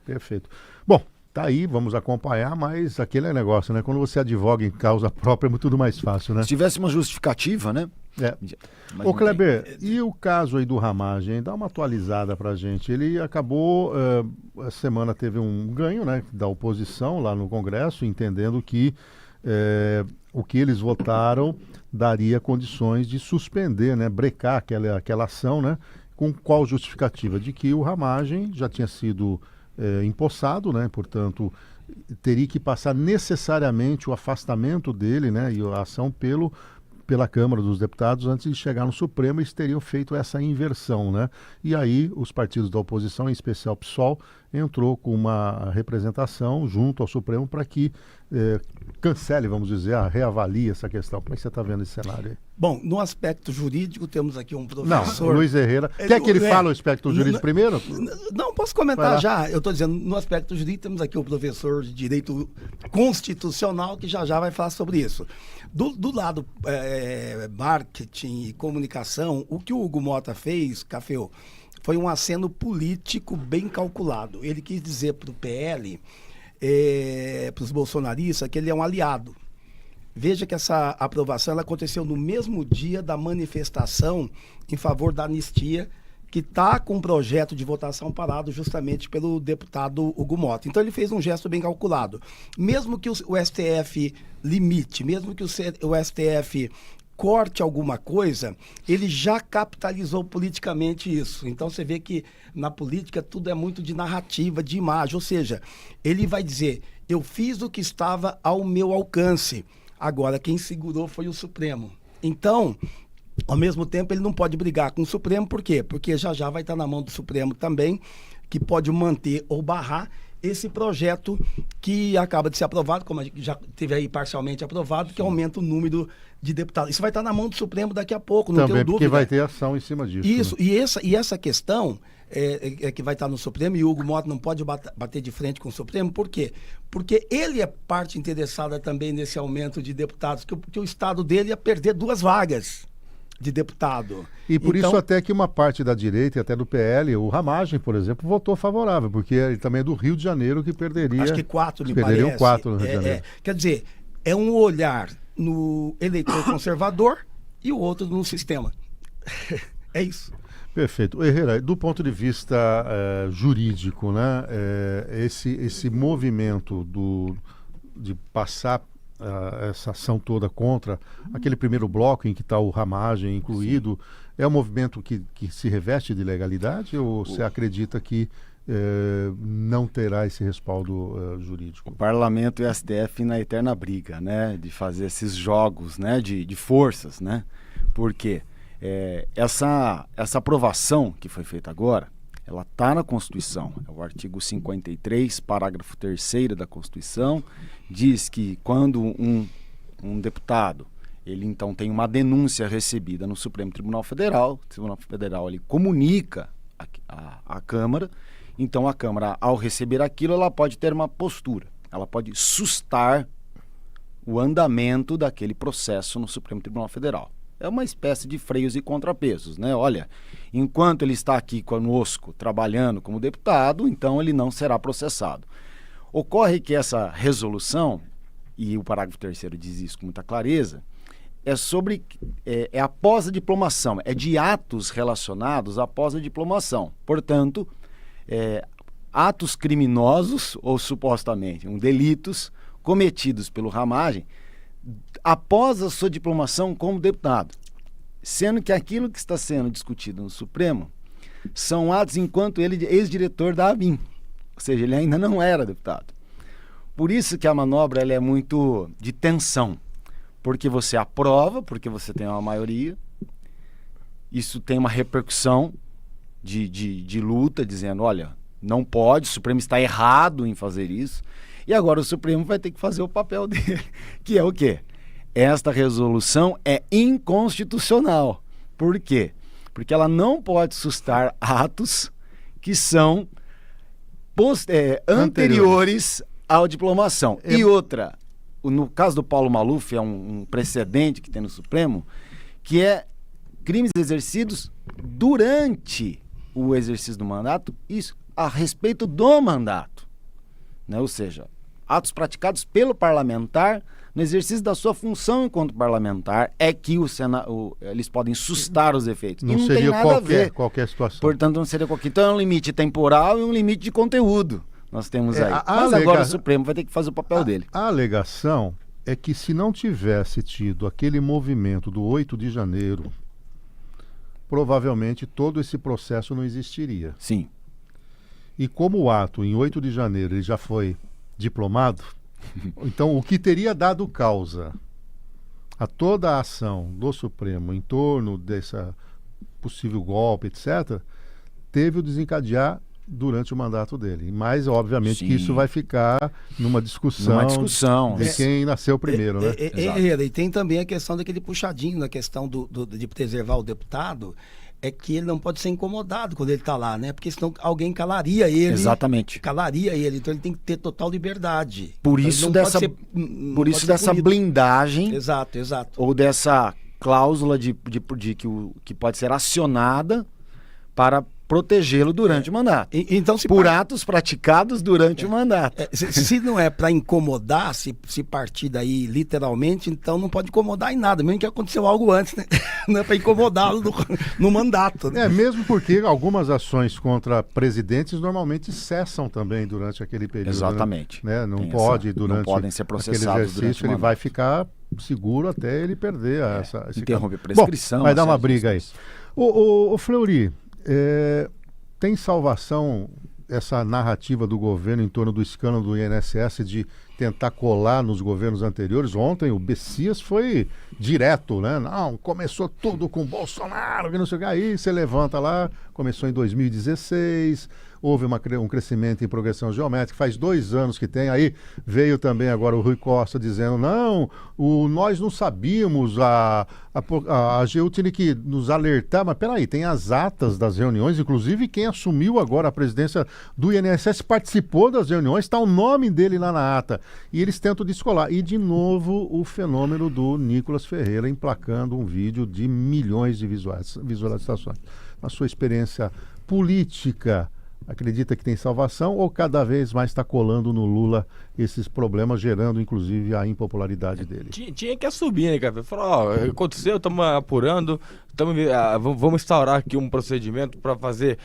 Perfeito. Bom, tá aí, vamos acompanhar, mas aquele negócio, né? Quando você advoga em causa própria, é tudo mais fácil, né? Se tivesse uma justificativa, né? Mas Ô não Kleber, e o caso aí do Ramagem? Dá uma atualizada pra gente. Ele acabou, essa semana teve um ganho, né, da oposição lá no Congresso, entendendo que o que eles votaram daria condições de suspender, né, brecar aquela ação, né? Com qual justificativa? De que o Ramagem já tinha sido empossado, né? Portanto, teria que passar necessariamente o afastamento dele, né? E a ação pela Câmara dos Deputados antes de chegar no Supremo. Eles teriam feito essa inversão, né? E aí os partidos da oposição, em especial o PSOL, entrou com uma representação junto ao Supremo para que cancele, vamos dizer, reavalie essa questão. Como é que você está vendo esse cenário aí? Bom, no aspecto jurídico, temos aqui um Não, professor... Luiz Herrera. Quer que ele fale o aspecto jurídico primeiro? Não, posso comentar já. Eu estou dizendo, no aspecto jurídico, temos aqui o professor de Direito Constitucional, que já vai falar sobre isso. Do lado marketing e comunicação, o que o Hugo Mota fez, Cafeu, foi um aceno político bem calculado. Ele quis dizer para o PL, para os bolsonaristas, que ele é um aliado. Veja que essa aprovação ela aconteceu no mesmo dia da manifestação em favor da anistia, que está com um projeto de votação parado justamente pelo deputado Hugo Mota. Então ele fez um gesto bem calculado. Mesmo que o STF limite, mesmo que o STF corte alguma coisa, ele já capitalizou politicamente isso. Então você vê que na política tudo é muito de narrativa, de imagem. Ou seja, ele vai dizer, eu fiz o que estava ao meu alcance. Agora, quem segurou foi o Supremo. Então, ao mesmo tempo, ele não pode brigar com o Supremo. Por quê? Porque já vai estar na mão do Supremo também, que pode manter ou barrar esse projeto que acaba de ser aprovado, como a gente já teve aí parcialmente aprovado, que aumenta o número de deputados. Isso vai estar na mão do Supremo daqui a pouco, não tenho dúvida. Também porque vai ter ação em cima disso. Isso, né? e essa questão que vai estar no Supremo, e o Hugo Mota não pode bater de frente com o Supremo, por quê? Porque ele é parte interessada também nesse aumento de deputados, que o Estado dele ia perder 2 vagas de deputado. E por isso até que uma parte da direita e até do PL, o Ramagem, por exemplo, votou favorável, porque ele também é do Rio de Janeiro que perderia... Acho que 4, me perderiam parece. 4 no Rio de Janeiro. Quer dizer, é um olhar no eleitor conservador e o outro no sistema. É isso. Perfeito. Herrera, do ponto de vista jurídico, né, esse movimento de passar essa ação toda contra aquele primeiro bloco em que está o Ramagem incluído, é um movimento que se reveste de legalidade ou você acredita que não terá esse respaldo jurídico? O Parlamento e o STF na eterna briga, né, de fazer esses jogos, né, de forças, né? Por quê? Essa aprovação que foi feita agora, ela está na Constituição, é o artigo 53, parágrafo 3º da Constituição, diz que quando um deputado, ele então tem uma denúncia recebida no Supremo Tribunal Federal, o Tribunal Federal ele comunica à Câmara, então a Câmara, ao receber aquilo, ela pode ter uma postura, ela pode sustar o andamento daquele processo no Supremo Tribunal Federal. É uma espécie de freios e contrapesos, né? Olha, enquanto ele está aqui conosco, trabalhando como deputado, então ele não será processado. Ocorre que essa resolução, e o parágrafo 3º diz isso com muita clareza, é após a diplomação, é de atos relacionados após a diplomação. Portanto, atos criminosos, ou supostamente delitos, cometidos pelo Ramagem, após a sua diplomação como deputado, sendo que aquilo que está sendo discutido no Supremo são atos enquanto ele é ex-diretor da ABIN, ou seja, ele ainda não era deputado. Por isso que a manobra ela é muito de tensão, porque você aprova, porque você tem uma maioria, isso tem uma repercussão de luta, dizendo, olha, não pode, o Supremo está errado em fazer isso, e agora o Supremo vai ter que fazer o papel dele, que é o quê? Esta resolução é inconstitucional. Por quê? Porque ela não pode sustar atos que são anteriores à diplomação. E outra, no caso do Paulo Maluf, é um precedente que tem no Supremo, que é crimes exercidos durante o exercício do mandato, isso a respeito do mandato, né? Ou seja, atos praticados pelo parlamentar no exercício da sua função enquanto parlamentar é que eles podem sustar os efeitos. Não e não seria tem nada a ver. qualquer situação. Portanto, não seria qualquer. Então é um limite temporal e um limite de conteúdo. Nós temos aí. Mas agora o Supremo vai ter que fazer o papel dele. A alegação é que se não tivesse tido aquele movimento do 8 de janeiro, provavelmente todo esse processo não existiria. Sim. E como o ato em 8 de janeiro ele já foi diplomado, então o que teria dado causa a toda a ação do Supremo em torno desse possível golpe, etc., teve o desencadear durante o mandato dele. Mas, obviamente, que isso vai ficar numa discussão de quem nasceu primeiro, né? E tem também a questão daquele puxadinho na questão de preservar o deputado, é que ele não pode ser incomodado quando ele está lá, né? Porque senão alguém calaria ele. Exatamente. Calaria ele, então ele tem que ter total liberdade. Por então, isso dessa blindagem. Exato. Ou dessa cláusula que pode ser acionada para protegê-lo durante o mandato. Então, atos praticados durante o mandato. Se não é para incomodar, se partir daí literalmente, então não pode incomodar em nada, mesmo que aconteceu algo antes, né? Não é para incomodá-lo no mandato. Né? Mesmo porque algumas ações contra presidentes normalmente cessam também durante aquele período. Exatamente. Né? Não podem ser processados durante o ele vai ficar seguro até ele perder esse interrompe a prescrição. Bom, vai dar uma briga aí. O Fleury, tem salvação essa narrativa do governo em torno do escândalo do INSS de tentar colar nos governos anteriores? Ontem o Bessias foi direto, né? Não, começou tudo com Bolsonaro, que não sei o que. Aí você levanta lá, começou em 2016, houve um crescimento em progressão geométrica, faz 2 anos que tem, aí veio também agora o Rui Costa dizendo, não, nós não sabíamos, a AGU tinha que nos alertar, mas peraí, tem as atas das reuniões, inclusive quem assumiu agora a presidência do INSS participou das reuniões, está o nome dele lá na ata, e eles tentam descolar. E de novo o fenômeno do Nicolas Ferreira emplacando um vídeo de milhões de visualizações. Na sua experiência política, acredita que tem salvação ou cada vez mais está colando no Lula esses problemas, gerando inclusive a impopularidade dele? Tinha que assumir, né, cara? Falou, aconteceu, estamos apurando, vamos instaurar aqui um procedimento para fazer,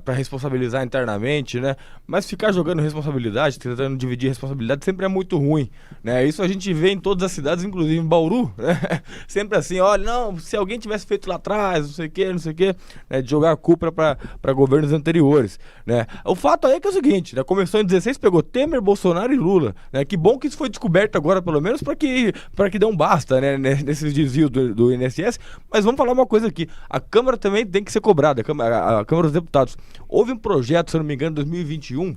para responsabilizar internamente, né? Mas ficar jogando responsabilidade, tentando dividir responsabilidade sempre é muito ruim, né? Isso a gente vê em todas as cidades, inclusive em Bauru, né? Sempre assim, olha, não, se alguém tivesse feito lá atrás, não sei o quê, né? De jogar a culpa para governos anteriores, né? O fato aí é que é o seguinte, né? Começou em 16, pegou Temer, Bolsonaro e Lula, né? Que bom que isso foi descoberto agora, pelo menos, para que dê um basta, né? Nesses desvios do INSS. Mas vamos falar uma coisa aqui, a Câmara também tem que ser cobrada, a Câmara dos Deputados. Houve um projeto, se eu não me engano, em 2021,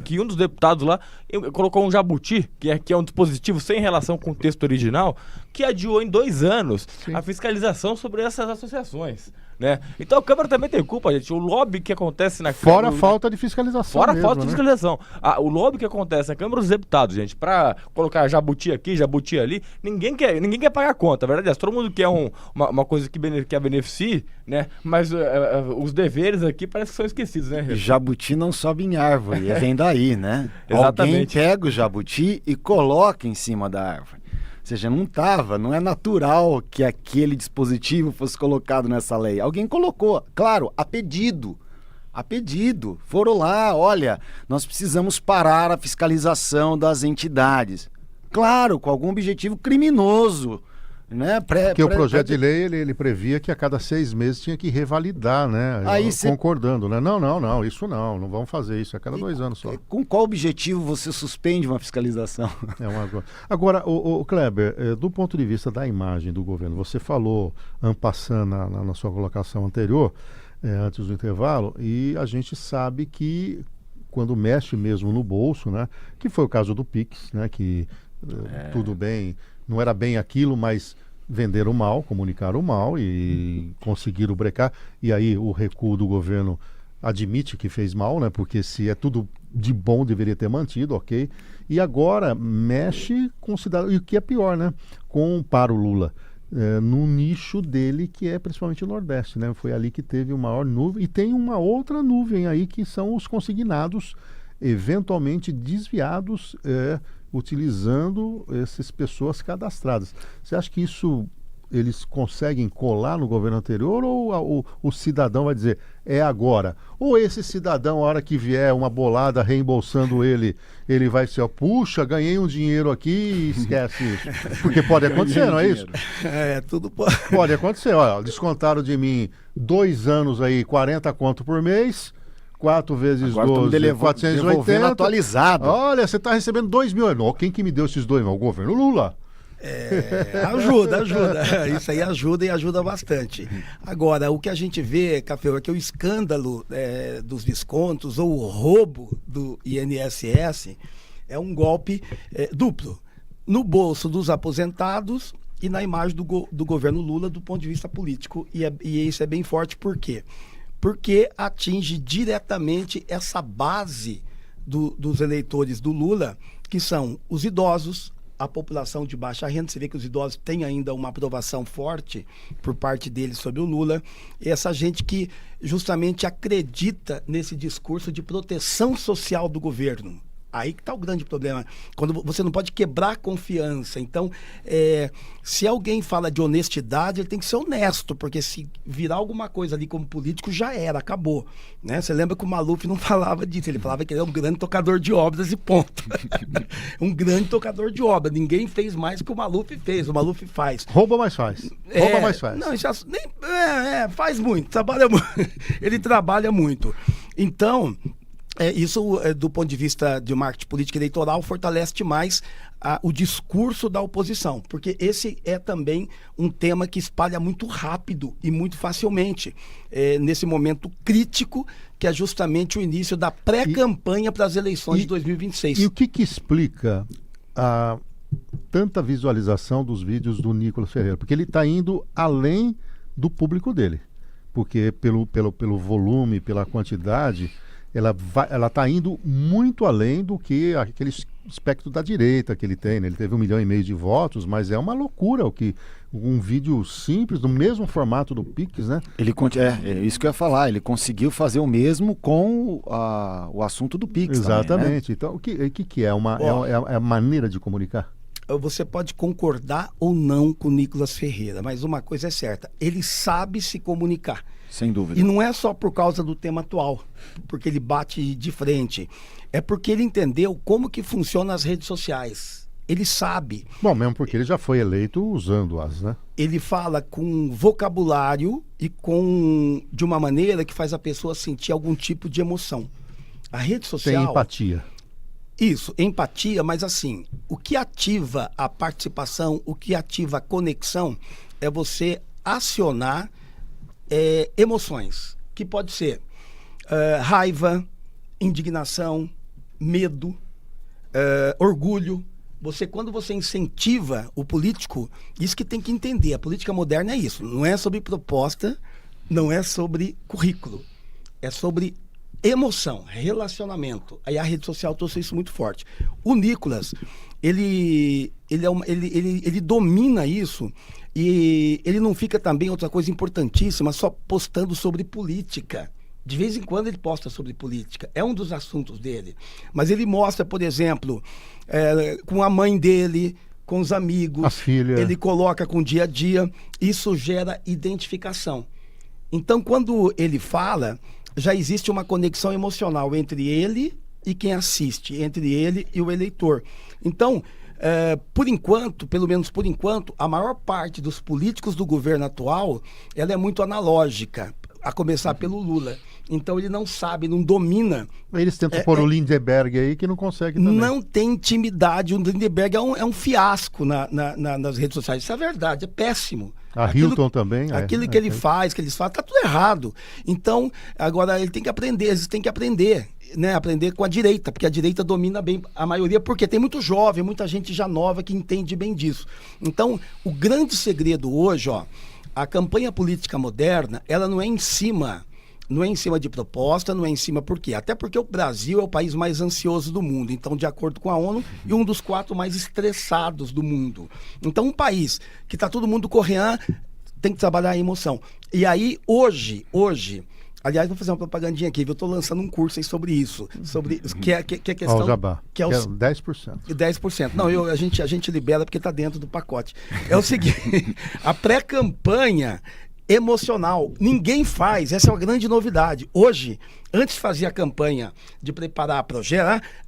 que um dos deputados lá colocou um jabuti, que é um dispositivo sem relação com o texto original, que adiou em 2 anos a fiscalização sobre essas associações, né? Então a Câmara também tem culpa, gente. O lobby que acontece na Câmara... Fora a falta de fiscalização. Fora a falta de fiscalização. O lobby que acontece na Câmara dos Deputados, gente, pra colocar jabuti aqui, jabuti ali, ninguém quer pagar a conta. A verdade é, todo mundo quer uma coisa que a beneficie, né? Mas os deveres aqui parece que são esquecidos, né? Jabuti não sobe em árvore, vem daí, né? Exatamente. Alguém pega o jabuti e coloca em cima da árvore. Ou seja, não é natural que aquele dispositivo fosse colocado nessa lei. Alguém colocou, claro, a pedido. Foram lá, olha, nós precisamos parar a fiscalização das entidades. Claro, com algum objetivo criminoso. Né? Porque o projeto de lei ele previa que a cada 6 meses tinha que revalidar, né? Aí concordando, né? Não, isso não vamos fazer isso, a cada 2 anos só. Com qual objetivo você suspende uma fiscalização? Agora, o Kleber, do ponto de vista da imagem do governo, você falou, en passant, na sua colocação anterior, antes do intervalo, e a gente sabe que quando mexe mesmo no bolso, né? Que foi o caso do Pix, né? Que tudo bem, não era bem aquilo, mas venderam mal, comunicaram mal e conseguiram brecar. E aí o recuo do governo admite que fez mal, né? Porque se é tudo de bom, deveria ter mantido, ok? E agora mexe com o cidadão, e o que é pior, né? Para o Lula, no nicho dele, que é principalmente o Nordeste, né? Foi ali que teve o maior nuvem. E tem uma outra nuvem aí, que são os consignados, eventualmente desviados, utilizando essas pessoas cadastradas. Você acha que isso eles conseguem colar no governo anterior, ou o cidadão vai dizer, é agora? Ou esse cidadão, a hora que vier uma bolada reembolsando ele vai ser, puxa, ganhei um dinheiro aqui e esquece isso? Porque pode acontecer, não é isso? Tudo pode. Pode acontecer, olha, descontaram de mim 2 anos aí, 40 conto por mês, 4 vezes agora 12, 480. Atualizado. Olha, você está recebendo 2 mil. Não, quem que me deu esses 2 mil? O governo Lula. Ajuda. Isso aí ajuda, e ajuda bastante. Agora, o que a gente vê, Café, é que o escândalo dos descontos ou o roubo do INSS é um golpe duplo. No bolso dos aposentados e na imagem do governo Lula do ponto de vista político. E isso é bem forte, por quê? Porque atinge diretamente essa base dos eleitores do Lula, que são os idosos, a população de baixa renda. Você vê que os idosos têm ainda uma aprovação forte por parte deles sobre o Lula. E essa gente que justamente acredita nesse discurso de proteção social do governo. Aí que está o grande problema, quando você não pode quebrar a confiança. Então, se alguém fala de honestidade, ele tem que ser honesto, porque se virar alguma coisa ali como político, já era, acabou. Né? Você lembra que o Maluf não falava disso, ele falava que ele é um grande tocador de obras e ponto. Um grande tocador de obras, ninguém fez mais que o Maluf fez, o Maluf faz. Rouba, mais faz. Rouba, mais faz. Não, faz muito, trabalha muito. Ele trabalha muito. Então... isso, do ponto de vista de marketing político eleitoral, fortalece mais o discurso da oposição, porque esse é também um tema que espalha muito rápido e muito facilmente, nesse momento crítico, que é justamente o início da pré-campanha para as eleições de 2026. E o que explica tanta visualização dos vídeos do Nicolas Ferreira? Porque ele está indo além do público dele, porque pelo volume, pela quantidade... Ela está indo muito além do que aquele espectro da direita que ele tem, né? Ele teve 1,5 milhão de votos, mas é uma loucura um vídeo simples, no mesmo formato do Pix, né? É isso que eu ia falar, ele conseguiu fazer o mesmo com o assunto do Pix. Exatamente. Também, Então, né? o que é? É a maneira de comunicar? Você pode concordar ou não com o Nicolas Ferreira, mas uma coisa é certa, ele sabe se comunicar. Sem dúvida. E não é só por causa do tema atual, porque ele bate de frente. É porque ele entendeu como que funcionam as redes sociais. Ele sabe. Bom, mesmo porque ele já foi eleito usando-as, né? Ele fala com vocabulário e de uma maneira que faz a pessoa sentir algum tipo de emoção. A rede social... Tem empatia. Isso, empatia, mas assim, o que ativa a participação, o que ativa a conexão é você acionar emoções, que pode ser raiva, indignação, medo, orgulho. Quando você incentiva o político, isso que tem que entender, a política moderna é isso, não é sobre proposta, não é sobre currículo, é sobre emoção, relacionamento. Aí a rede social trouxe isso muito forte. O Nicolas, ele domina isso, e ele não fica também, outra coisa importantíssima, só postando sobre política. De vez em quando ele posta sobre política, é um dos assuntos dele. Mas ele mostra, por exemplo, com a mãe dele, com os amigos, a filha. Ele coloca com o dia a dia, isso gera identificação. Então, quando ele fala, já existe uma conexão emocional entre ele e quem assiste, entre ele e o eleitor. Então, por enquanto, pelo menos por enquanto, a maior parte dos políticos do governo atual, ela é muito analógica, a começar pelo Lula. Então ele não sabe, não domina. Eles tentam pôr o Lindbergh aí, que não consegue também. Não tem intimidade. O Lindbergh é um fiasco nas redes sociais. Isso é verdade, é péssimo. Hilton também. Aquilo que eles fazem, tá tudo errado. Então, agora ele tem que aprender, eles têm que aprender, né? Aprender com a direita, porque a direita domina bem a maioria, porque tem muito jovem, muita gente já nova que entende bem disso. Então, o grande segredo hoje, a campanha política moderna, ela não é em cima de proposta, não é em cima por quê? Até porque o Brasil é o país mais ansioso do mundo, então, de acordo com a ONU, e um dos 4 mais estressados do mundo. Então, um país que está todo mundo correndo, tem que trabalhar a emoção. E aí, hoje, aliás, vou fazer uma propagandinha aqui, eu estou lançando um curso aí sobre isso, sobre que é questão... Ó, o Jabá, que é 10%. 10%. Não, a gente libera porque está dentro do pacote. É o seguinte, a pré-campanha emocional, ninguém faz, essa é uma grande novidade. Hoje, antes de fazer a campanha de preparar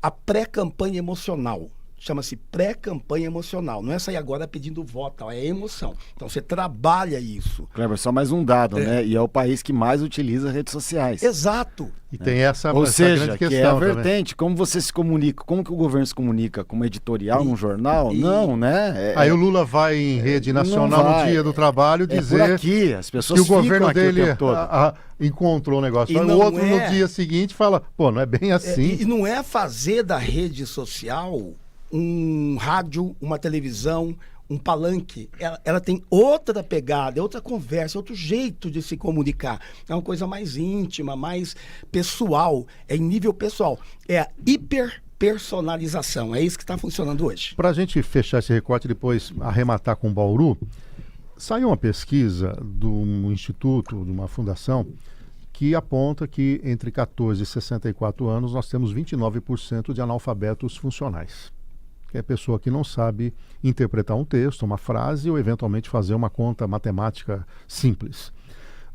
a pré-campanha emocional. Chama-se pré-campanha emocional. Não é sair agora pedindo voto, é emoção. Então você trabalha isso. Kleber, só mais um dado, né? E é o país que mais utiliza redes sociais. Exato. E tem essa Ou seja, grande que questão é a vertente, como você se comunica, como que o governo se comunica com uma editorial num jornal? Não, né? Aí o Lula vai em rede nacional no dia do trabalho dizer por aqui, as pessoas que o governo dele o tempo todo. encontrou o negócio. O outro no dia seguinte fala, não é bem assim. E não é fazer da rede social um rádio, uma televisão, um palanque. Ela tem outra pegada, outra conversa, outro jeito de se comunicar. É uma coisa mais íntima, mais pessoal, é em nível pessoal. É a hiperpersonalização, é isso que está funcionando hoje. Para a gente fechar esse recorte e depois arrematar com Bauru, saiu uma pesquisa de um instituto, de uma fundação, que aponta que entre 14 e 64 anos nós temos 29% de analfabetos funcionais. Que é a pessoa que não sabe interpretar um texto, uma frase ou eventualmente fazer uma conta matemática simples.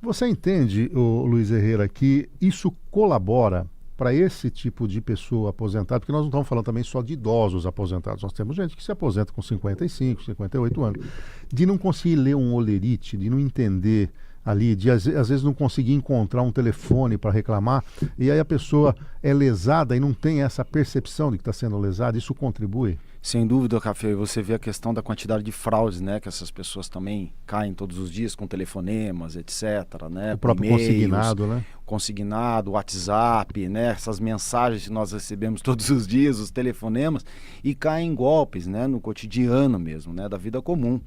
Você entende, Luiz Herrera, que isso colabora para esse tipo de pessoa aposentada? Porque nós não estamos falando também só de idosos aposentados. Nós temos gente que se aposenta com 55, 58 anos. De não conseguir ler um holerite, de não entender ali, de às vezes não conseguir encontrar um telefone para reclamar, e aí a pessoa é lesada e não tem essa percepção de que está sendo lesada. Isso contribui? Sem dúvida, Café, você vê a questão da quantidade de fraudes, né, que essas pessoas também caem todos os dias com telefonemas, etc, né, o próprio consignado, né? Consignado, WhatsApp, né, essas mensagens que nós recebemos todos os dias, os telefonemas, e caem em golpes, né, no cotidiano mesmo, né, da vida comum.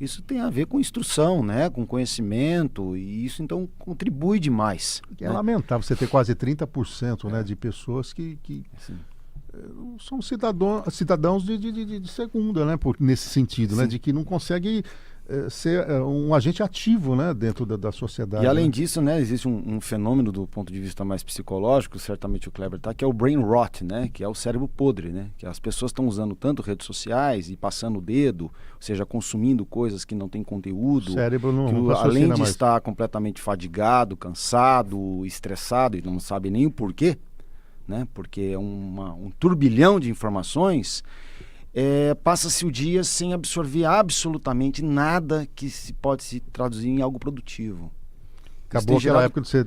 Isso tem a ver com instrução, né, com conhecimento, e isso então contribui demais. É lamentável você ter quase 30%, né, de pessoas que são cidadãos de segunda, né, nesse sentido, né, de que não consegue ser um agente ativo, né, dentro da sociedade. E além disso, né, existe um fenômeno do ponto de vista mais psicológico, certamente o Kleber tá, que é o brain rot, né, que é o cérebro podre, né, que as pessoas estão usando tanto redes sociais e passando o dedo, ou seja, consumindo coisas que não têm conteúdo, o cérebro não além de mais. Estar completamente fadigado, cansado, estressado e não sabe nem o porquê, né, porque é um turbilhão de informações. Passa-se o dia sem absorver absolutamente nada que pode se traduzir em algo produtivo. Acabou aquela época de você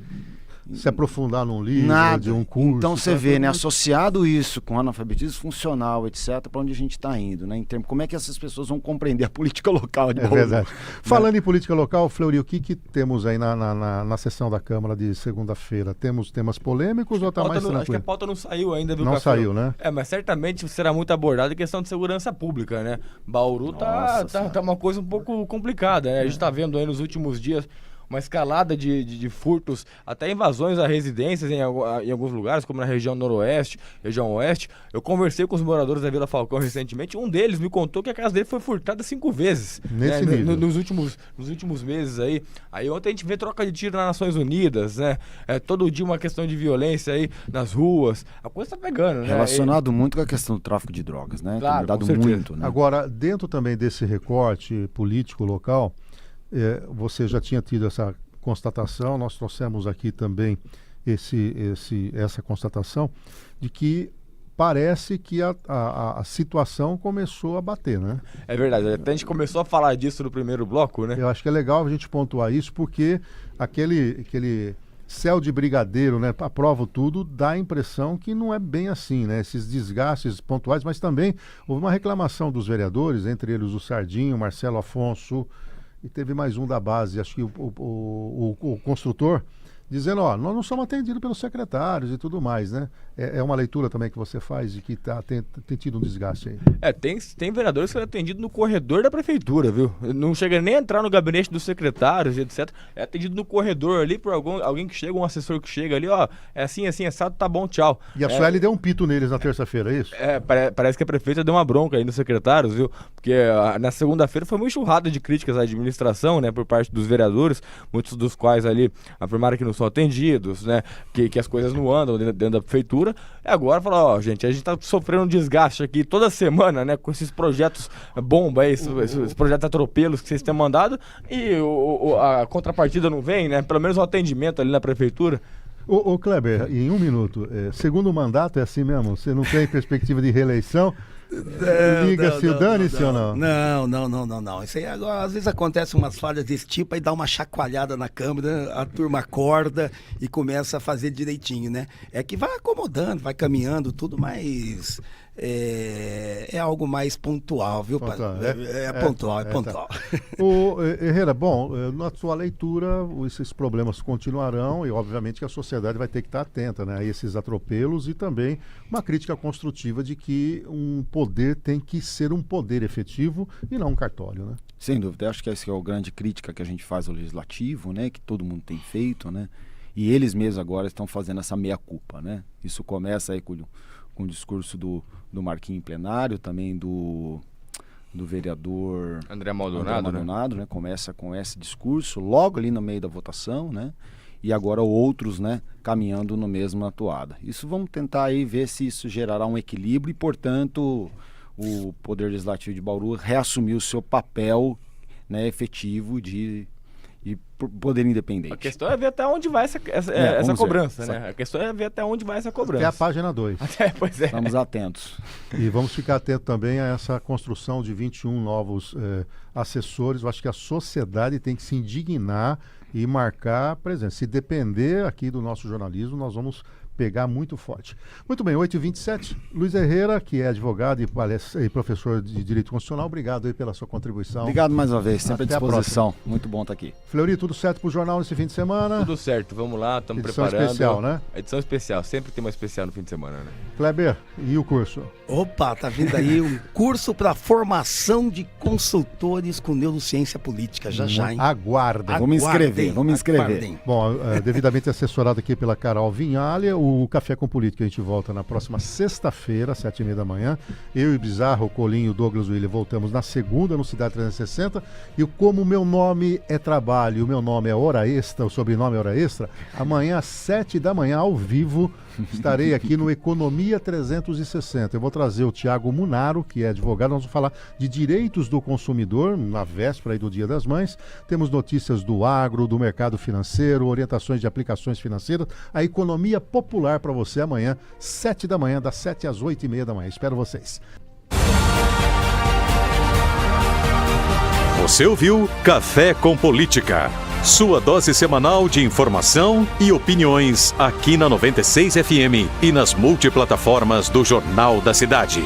se aprofundar num livro, de um curso. Então você vê, né, associado isso com analfabetismo funcional, etc., para onde a gente está indo, né, em termos, como é que essas pessoas vão compreender a política local de Bauru? Verdade. Falando em política local, Fleury, o que temos aí na sessão da Câmara de segunda-feira? Temos temas polêmicos ou está mais tranquilo? Acho que a pauta não saiu ainda, viu, Não saiu, né? Mas certamente será muito abordada a questão de segurança pública, né? Bauru tá uma coisa um pouco complicada, né? A gente está vendo aí nos últimos dias uma escalada de furtos, até invasões a residências em alguns lugares, como na região noroeste, região oeste. Eu conversei com os moradores da Vila Falcão recentemente, um deles me contou que a casa dele foi furtada 5 vezes. Nesse nível. Nos últimos meses aí. Aí ontem a gente vê troca de tiro nas Nações Unidas, né? Todo dia uma questão de violência aí nas ruas. A coisa tá pegando, né? Relacionado muito com a questão do tráfico de drogas, né? Claro, tem mudado muito, né? Agora, dentro também desse recorte político local, você já tinha tido essa constatação, nós trouxemos aqui também essa constatação de que parece que a situação começou a bater, né? É verdade, até a gente começou a falar disso no primeiro bloco, né? Eu acho que é legal a gente pontuar isso, porque aquele céu de brigadeiro, né, aprovo tudo, dá a impressão que não é bem assim, né? Esses desgastes pontuais, mas também houve uma reclamação dos vereadores, entre eles o Sardinho, o Marcelo Afonso, e teve mais um da base, acho que o construtor, dizendo, nós não somos atendidos pelos secretários e tudo mais, né? É uma leitura também que você faz e que tem tido um desgaste aí. Tem vereadores que são atendidos no corredor da prefeitura, viu? Não chega nem a entrar no gabinete dos secretários, etc. É atendido no corredor ali por alguém que chega, um assessor que chega ali, é assim, assado, tá bom, tchau. E a Sueli deu um pito neles na terça-feira, é isso? Parece que a prefeita deu uma bronca aí nos secretários, viu? Porque na segunda-feira foi uma enxurrada de críticas à administração, né, por parte dos vereadores, muitos dos quais ali afirmaram que não são atendidos, né, que as coisas não andam dentro da prefeitura. Agora fala, gente, a gente tá sofrendo um desgaste aqui toda semana, né, com esses projetos bomba aí, esses projetos atropelos que vocês têm mandado, e a contrapartida não vem, né, pelo menos o atendimento ali na prefeitura. Ô Kleber, em um minuto, segundo mandato é assim mesmo? Você não tem perspectiva de reeleição? Liga-se o dane-se ou não? Não. Isso aí agora, às vezes acontece umas falhas desse tipo, aí dá uma chacoalhada na Câmara, a turma acorda e começa a fazer direitinho, né? É que vai acomodando, vai caminhando, tudo, mas é algo mais pontual, viu? Pontual, pontual. Ô, Herrera, bom, na sua leitura, esses problemas continuarão e, obviamente, que a sociedade vai ter que estar atenta, né, a esses atropelos e também uma crítica construtiva de que um poder tem que ser um poder efetivo e não um cartório, né? Sem dúvida, eu acho que essa é a grande crítica que a gente faz ao legislativo, né, que todo mundo tem feito, né, e eles mesmos agora estão fazendo essa meia-culpa, né? Isso começa aí com o discurso do Marquinhos em plenário, também do vereador André Maldonado, né? Começa com esse discurso logo ali no meio da votação, né? E agora outros, né, caminhando no mesmo atuada. Isso vamos tentar aí ver se isso gerará um equilíbrio e, portanto, o Poder Legislativo de Bauru reassumir o seu papel, né, efetivo de poder independente. A questão é ver até onde vai essa cobrança, né? A questão é ver até onde vai essa cobrança. Até a página 2. Pois é. Estamos atentos. E vamos ficar atentos também a essa construção de 21 novos assessores. Eu acho que a sociedade tem que se indignar e marcar presença. Se depender aqui do nosso jornalismo, nós vamos pegar muito forte. Muito bem, 8h27. Luiz Herrera, que é advogado e professor de Direito Constitucional, obrigado aí pela sua contribuição. Obrigado mais uma vez, sempre Até à disposição. Muito bom estar aqui. Fleury, tudo certo pro jornal nesse fim de semana? Tudo certo, vamos lá, estamos preparando. Edição especial, né? Edição especial, sempre tem uma especial no fim de semana, né? Kleber, e o curso? Opa, tá vindo aí um curso para formação de consultores com neurociência política, já, hein? Aguardem. Vamos inscrever. Aguardem. Bom, devidamente assessorado aqui pela Carol Vinhalha, o Café com Política a gente volta na próxima sexta-feira, 7h30 da manhã. Eu e Bizarro, o Colinho, o Douglas William voltamos na segunda no Cidade 360. E como o meu nome é trabalho, o meu nome é Hora Extra, o sobrenome é Hora Extra, amanhã às 7 da manhã, ao vivo, estarei aqui no Economia 360. Eu vou trazer o Tiago Munaro, que é advogado. Nós vamos falar de direitos do consumidor na véspera aí do Dia das Mães. Temos notícias do agro, do mercado financeiro, orientações de aplicações financeiras, a economia popular para você amanhã, 7 da manhã, das 7 às 8h30 da manhã. Espero vocês. Você ouviu Café com Política. Sua dose semanal de informação e opiniões aqui na 96 FM e nas multiplataformas do Jornal da Cidade.